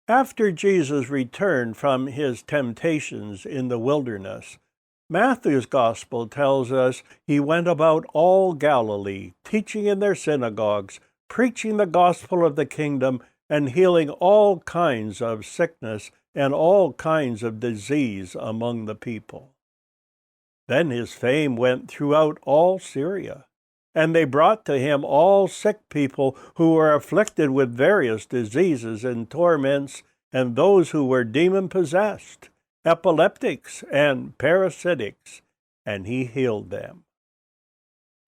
After Jesus returned from his temptations in the wilderness, Matthew's gospel tells us he went about all Galilee, teaching in their synagogues, preaching the gospel of the kingdom, and healing all kinds of sickness and all kinds of disease among the people. Then his fame went throughout all Syria, and they brought to him all sick people who were afflicted with various diseases and torments, and those who were demon-possessed, epileptics, and parasitics, and he healed them.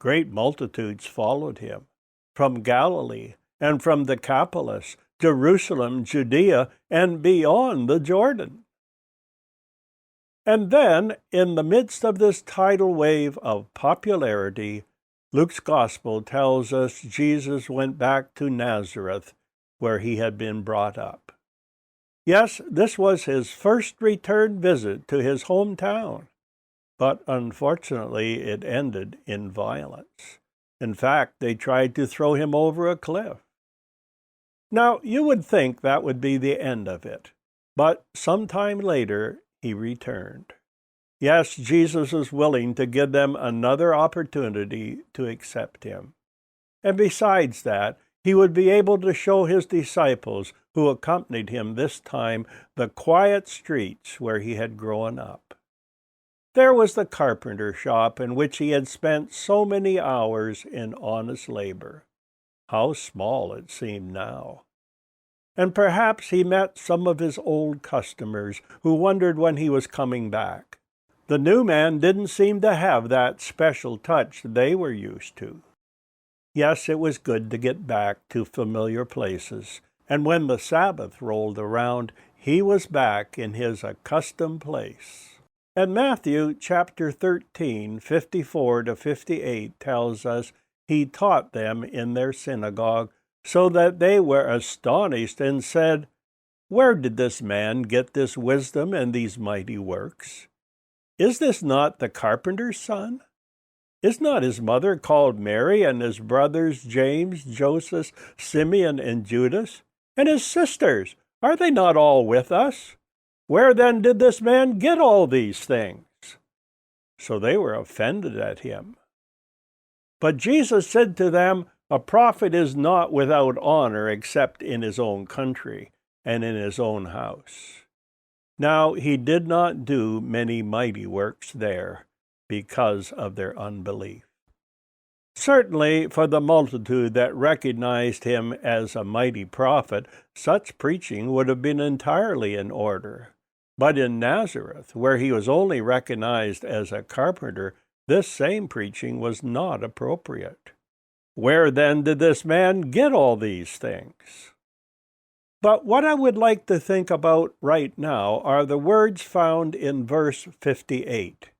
Great multitudes followed him from Galilee and from the Decapolis, Jerusalem, Judea, and beyond the Jordan. And then, in the midst of this tidal wave of popularity, Luke's Gospel tells us Jesus went back to Nazareth, where he had been brought up. Yes, this was his first return visit to his hometown, but unfortunately it ended in violence. In fact, they tried to throw him over a cliff. Now, you would think that would be the end of it, but sometime later he returned. Yes, Jesus was willing to give them another opportunity to accept him. And besides that, he would be able to show his disciples who accompanied him this time the quiet streets where he had grown up. There was the carpenter shop in which he had spent so many hours in honest labor. How small it seemed now. And perhaps he met some of his old customers who wondered when he was coming back. The new man didn't seem to have that special touch they were used to. Yes, it was good to get back to familiar places, and when the Sabbath rolled around, he was back in his accustomed place. And Matthew chapter 13, 54 to 58 tells us he taught them in their synagogue, so that they were astonished and said, "Where did this man get this wisdom and these mighty works? Is this not the carpenter's son? Is not his mother called Mary, and his brothers James, Joseph, Simeon, and Judas? And his sisters, are they not all with us? Where then did this man get all these things?" So they were offended at him. But Jesus said to them, "A prophet is not without honor except in his own country and in his own house." Now he did not do many mighty works there because of their unbelief. Certainly, for the multitude that recognized him as a mighty prophet, such preaching would have been entirely in order. But in Nazareth, where he was only recognized as a carpenter, this same preaching was not appropriate. Where then did this man get all these things? But what I would like to think about right now are the words found in verse 58.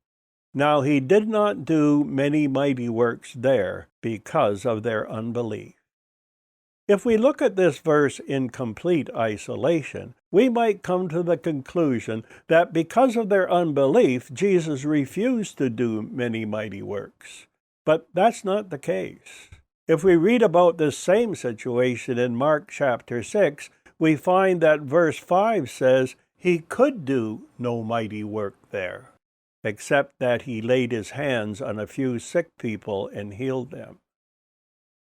Now he did not do many mighty works there because of their unbelief. If we look at this verse in complete isolation, we might come to the conclusion that because of their unbelief, Jesus refused to do many mighty works. But that's not the case. If we read about this same situation in Mark chapter 6, we find that verse 5 says he could do no mighty work there, except that he laid his hands on a few sick people and healed them.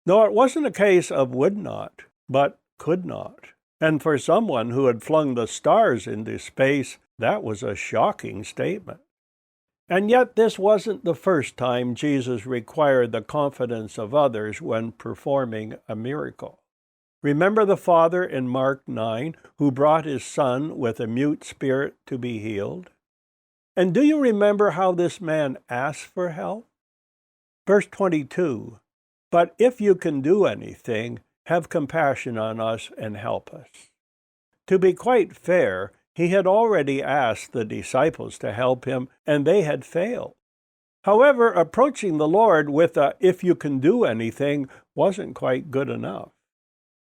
No, it wasn't a case of would not, but could not. And for someone who had flung the stars into space, that was a shocking statement. And yet this wasn't the first time Jesus required the confidence of others when performing a miracle. Remember the father in Mark 9 who brought his son with a mute spirit to be healed? And do you remember how this man asked for help? Verse 22, "But if you can do anything, have compassion on us and help us." To be quite fair, he had already asked the disciples to help him, and they had failed. However, approaching the Lord with a "if you can do anything" wasn't quite good enough.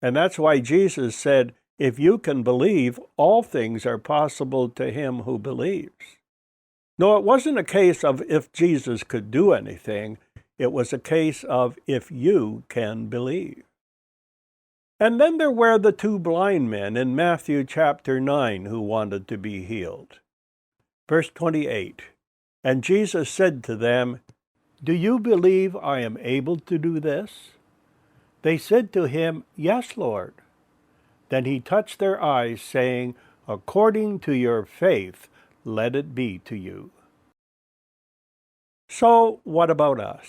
And that's why Jesus said, "If you can believe, all things are possible to him who believes." No, it wasn't a case of if Jesus could do anything. It was a case of if you can believe. And then there were the two blind men in Matthew chapter 9 who wanted to be healed. Verse 28, and Jesus said to them, do you believe I am able to do this? They said to him, yes, Lord. Then he touched their eyes, saying, according to your faith, let it be to you. So what about us?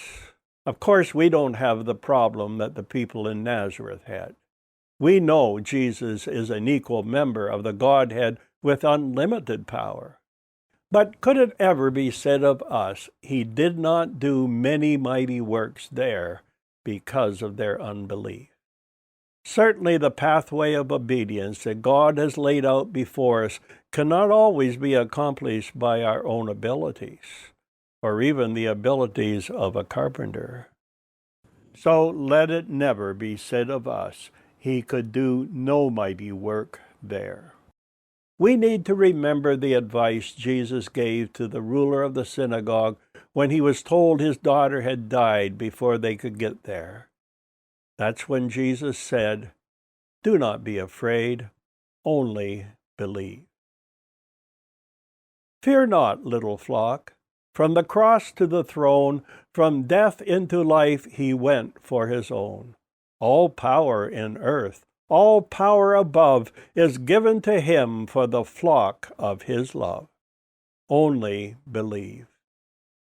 Of course, we don't have the problem that the people in Nazareth had. We know Jesus is an equal member of the Godhead with unlimited power. But could it ever be said of us, he did not do many mighty works there because of their unbelief? Certainly the pathway of obedience that God has laid out before us cannot always be accomplished by our own abilities, or even the abilities of a carpenter. So let it never be said of us, he could do no mighty work there. We need to remember the advice Jesus gave to the ruler of the synagogue when he was told his daughter had died before they could get there. That's when Jesus said, do not be afraid, only believe. Fear not, little flock. From the cross to the throne, from death into life he went for his own. All power in earth, all power above is given to him for the flock of his love. Only believe.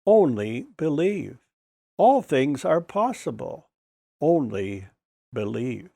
Only believe. All things are possible. Only believe.